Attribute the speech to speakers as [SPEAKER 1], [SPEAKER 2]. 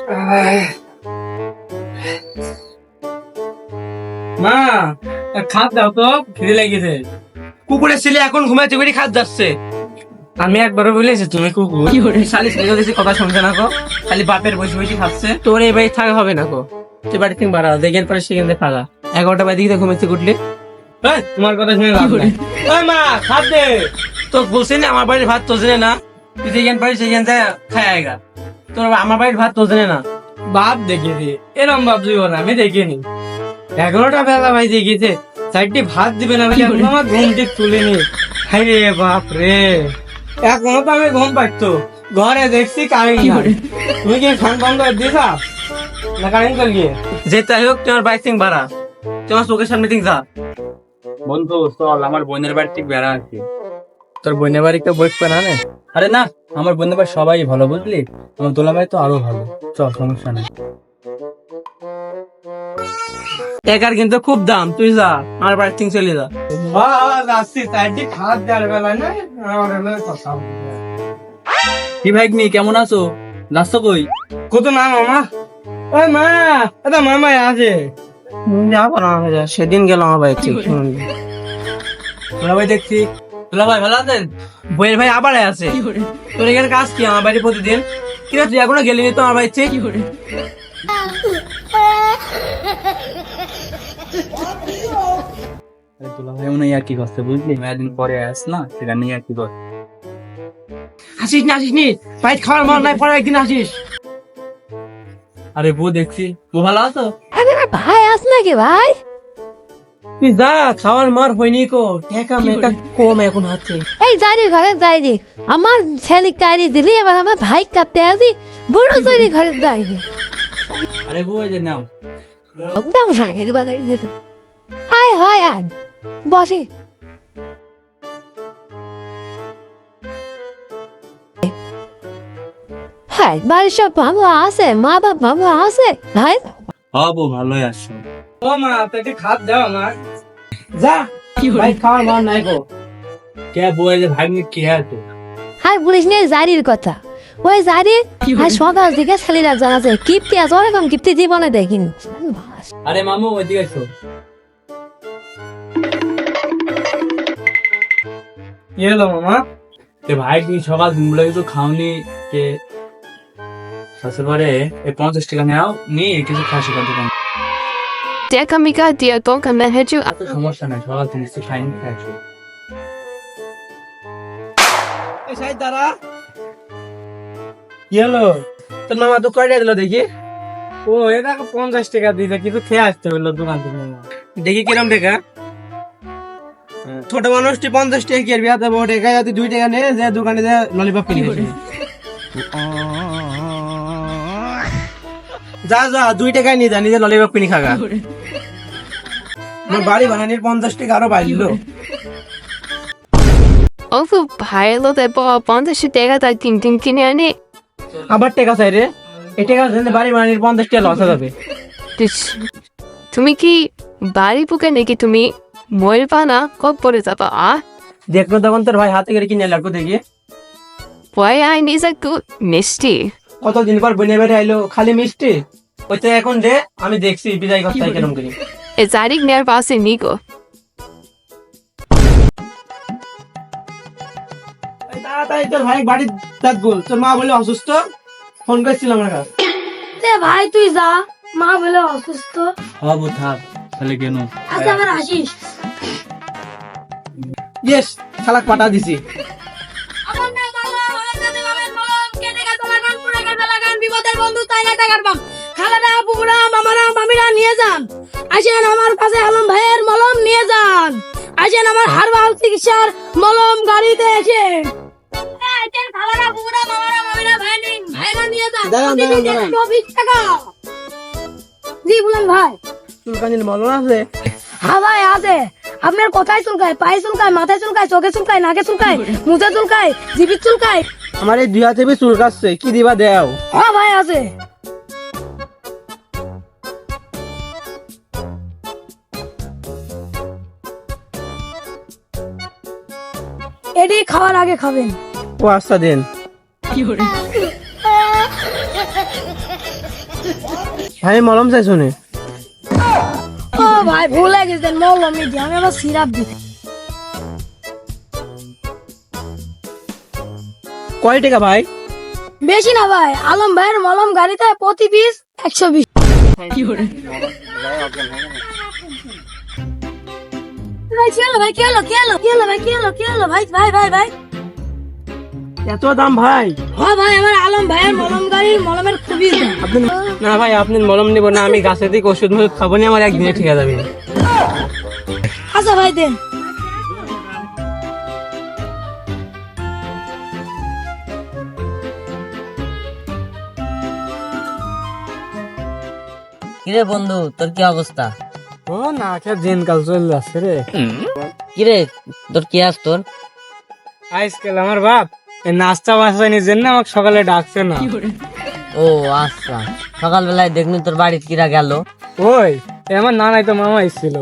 [SPEAKER 1] মা খাত দাও তো, খিদে লেগেছে।
[SPEAKER 2] কুকুরের ছেলে এখন ঘুমাইতে করে খাত যাচ্ছে।
[SPEAKER 1] আমি একবারও বলেছি তুমি কুকুর।
[SPEAKER 2] শালি ছেলে বেশি কথা শুনছে না গো, খালি বাপের বসে বসে খাচ্ছে।
[SPEAKER 1] তোর এই বাড়ি থাকা হবে না গো, তুই বাড়ি থেকে বাড়া দেখেন পরে সেখানে ফাঁকা।
[SPEAKER 2] 11টা বাজে দিকে ঘুমাইতে উঠলে
[SPEAKER 1] তোমার কথা শুনে লাভ নাই। ওই মা খাত দে।
[SPEAKER 2] তো বলছি না আমার বাড়ির ভাত তো জেনে না, তুই যেখান পারিস সেখান থেকে খাই আয়গা। তোর আমার বাড়ির ভাত তো জেনে না।
[SPEAKER 1] বাপ দেখেছি, এরম বাপ দিও না, আমি দেখিনি। 11টা বেলা ভাই দেখেছে, 4টি ভাত দিবে না বলে এখন আমার ঘুম ঠিক তুলিনি। হাই রে বাপ রে, এখনো তো আমি ঘুম পাচ্ছো। ঘরে দেখছি কারেন্ট নাই। তুমি কি ফ্যান বন্ধ করে দিয়েছা না কারেন্ট চল গিয়ে?
[SPEAKER 2] যেটাই হোক তোমার বাইক থেকে ভাড়া, তোমার চোখের সামনে থেকে যা।
[SPEAKER 1] বন্ধু চল, আমার বোনের বাড়ি ঠিক বেড়া আছে। তোর বোনের বাড়ি কেউ বসবে না রে? আরে না, আমার বোনের বাড়ি সবাই ভালো বুঝলি, আমার দোলা ভাই তো আরো ভালো। চল, সমস্যা নেই।
[SPEAKER 2] টাকার কিন্তু খুব দাম, তুই যা আমার বাড়ি থেকে চলে যা।
[SPEAKER 1] কি ভাই কেমন আছো? যাচ্ছ কই? কত না মামা? ওই মা, এটা মামা আছে।
[SPEAKER 2] যাবো না, সেদিন গেলাম আমার বাড়ি থেকে।
[SPEAKER 1] তোরা ভাই দেখছি।
[SPEAKER 2] তোলা ভাই ভালো আছেন? বইয়ের ভাই আবার আছে। তোর এখানে কাজ কি আমার বাড়ি প্রতিদিন? কি তুই এখনো গেলি তো আমার বাড়িতে?
[SPEAKER 1] তোলা ভাই মনে হয় আর কি করছে বুঝলি, মেয়াদিন পরে আস না, সেটা নিয়ে আর কি কর।
[SPEAKER 2] আসিস না, আসিস নি, বাইট খাওয়ার মন নাই, পরে একদিন আসিস।
[SPEAKER 1] আরে বউ দেখছি, বউ ভালো আছো?
[SPEAKER 3] আরে ভাই আস নাকি ভাই?
[SPEAKER 2] তুই যা, খাওয়ার মার হয়নি কো, টাকা মেকা কম এখন হাতে।
[SPEAKER 3] এই যাইনি ঘরে যাইনি, আমার ছেলে কারি দিলি এবার আমার ভাই কাটতে আসি, বুড়ো তৈরি ঘরে যাইনি।
[SPEAKER 1] আরে বউ এই যে নাও।
[SPEAKER 3] একদম সাইকেল বাগাই দিত। আয় হয় আয় বসে। হ্যাঁ বাড়ির সব ভালো আছে, মা বাপ ভালো আছে ভাই?
[SPEAKER 1] হ্যাঁ বউ ভালোই আছো। ও মা, তোকে খাত দাও না।
[SPEAKER 2] যা, বাইট খাওয়ার মন নাই কো।
[SPEAKER 1] কে বউ এই যে ভাগ্নি কি আছে?
[SPEAKER 3] আর বলিস নি জারির কথা, ওই জারি আর সকাল থেকে ছেলেরা জানাছে কিপ্তি আছে, ওরকম কিপ্তি জীবনে দেখিনি।
[SPEAKER 1] আরে মামু ওইদিকে এসো। কি হলো মামা? তে ভাই কি সকাল দিনগুলো কিছু খাওনি? কে শাশুড়ি এই 50 টাকা নাও, নিয়ে কিছু খাসি কত কম।
[SPEAKER 4] Der Kamika, der Gonka Meheju,
[SPEAKER 1] সমস্যা নাই, সকাল তুমি কিছু খাইনি, খাইছো।
[SPEAKER 2] এই সাইড দাঁড়া।
[SPEAKER 1] কি হলো?
[SPEAKER 2] তোর মামা তো কয়টা দিল দেখি?
[SPEAKER 1] ও এটা 50 টাকা দিতে কিছু খেয়ে আসতে বললো দোকান থেকে মামা।
[SPEAKER 2] দেখি কিরম টাকা? ছোট মানুষটি 50 টাকা কি আর বিয়াতে বড় টাকা, যদি 2 টাকা নে যে দোকানে যে ললিপপ কিনে আসি। যা যা 2 টাকায় নিয়ে যা, নিজে ললিপপ কিনে খাগা। আমার বাড়ি বানানির 50 টাকা আরো বাড়লো।
[SPEAKER 4] also Pilot, der Bauer Bondische Digger, der Ding Kinani.
[SPEAKER 2] আবার টাকা চাই রে, এই টাকা জন্য বাড়ি বানানির 50 টাকা লস হয়ে যাবে।
[SPEAKER 4] তুমি কি বাড়ি বুকে নাকি তুমি মরবা না, কব পড়ে যাবা?
[SPEAKER 2] দেখলো তখন তোর ভাই হাতে করে কিনে লাগো দেখি।
[SPEAKER 4] Why I need a good misty.
[SPEAKER 2] কতদিন পর বনে বেড়ে আইলো, খালি মিষ্টি। ওইটা এখন দে, আমি দেখছি বিদায় করতে কেরম করি।
[SPEAKER 4] Es sei nicht mehr was in Nico.
[SPEAKER 2] তাড়াতাড়ি তোর ভাই বাড়ি যাত বল, তোর মা বলে অসুস্থ, ফোন করছিল আমার কাছে।
[SPEAKER 5] ভাই তুই যা, মা বলে অসুস্থ।
[SPEAKER 1] হ্যাঁ বউ থাক, তাহলে কেন?
[SPEAKER 5] আজকে আবার আসিস।
[SPEAKER 2] ইয়েস, শালাক পাঠা দিছি।
[SPEAKER 5] আমার নাম আল্লাহ, আমার কাছে পাবেন মলম, কেটে গেছে লাগান, পুড়ে গেছে লাগান, বিপদের বন্ধু তাই না টাকার বাম। খালারা, পুকুরা, মামারা, মামিরা নিয়ে যান। আসেন আমার কাছে আলম ভাইয়ের মলম নিয়ে যান। আসেন আমার হারবাল চিকিৎসার মলম গাড়িতে এসে। খালারা, পুকুরা, মামারা, মামিরা, ভাইরা নিয়ে যান।
[SPEAKER 2] দাঁড়ান, দাঁড়ান, দাঁড়ান।
[SPEAKER 5] 120 টাকা। জি বলেন ভাই।
[SPEAKER 2] চুলকানির মলম আছে?
[SPEAKER 5] হ্যাঁ ভাই আছে। আপনার কোথায় চুলকায়? পায়ে চুলকায়, মাথায় চুলকায়, চোখে চুলকায়, নাকে চুলকায়, মুখে চুলকায়, জিভে চুলকায়?
[SPEAKER 2] আমার এই 2 হাতে চুলকাচ্ছে, কি দিবা দেও?
[SPEAKER 5] হ্যাঁ ভাই আছে। এটি খাওয়ার আগে খাবেন।
[SPEAKER 2] ও আচ্ছা দেন। ভাই মলম চাই শুনে।
[SPEAKER 5] ও ভাই ভুলে গেছেন মলম এই যে, আমি আবার সিরাপ দিই।
[SPEAKER 2] কয় টাকা ভাই?
[SPEAKER 5] বেশি না ভাই, আলম ভাইয়ের মলম গাড়িতে প্রতি পিস 120। ভাই কি হলো ভাই, কি হলো, কি হলো, কি হলো ভাই, কি হলো, কি হলো ভাই, ভাই ভাই ভাই।
[SPEAKER 2] এত দাম ভাই?
[SPEAKER 5] হ্যাঁ ভাই, আমার আলম ভাইয়ের মলম গাড়ির মলমের খুবই দাম।
[SPEAKER 2] আপনি না ভাই, আপনি মলম নিব না, আমি গাছে থেকে ওষুধ মষুধ খাবো না, আমার একদিনে ঠিক যাবে।
[SPEAKER 5] আচ্ছা ভাই দেন।
[SPEAKER 6] কিরে বন্ধু, তোর কি অবস্থা?
[SPEAKER 1] ও না খেয়ে দিন কাল চলে যাচ্ছে রে।
[SPEAKER 6] কিরে তোর কি আস তোর?
[SPEAKER 1] আজকাল আমার বাপ এই নাস্তা বাসানির জন্য আমাকে সকালে ডাকছে না।
[SPEAKER 6] ও আচ্ছা, সকালবেলায় দেখনি তোর বাড়িতে কিরা গেল?
[SPEAKER 1] ওই এ আমার নানাই তো মামা এসেছিল।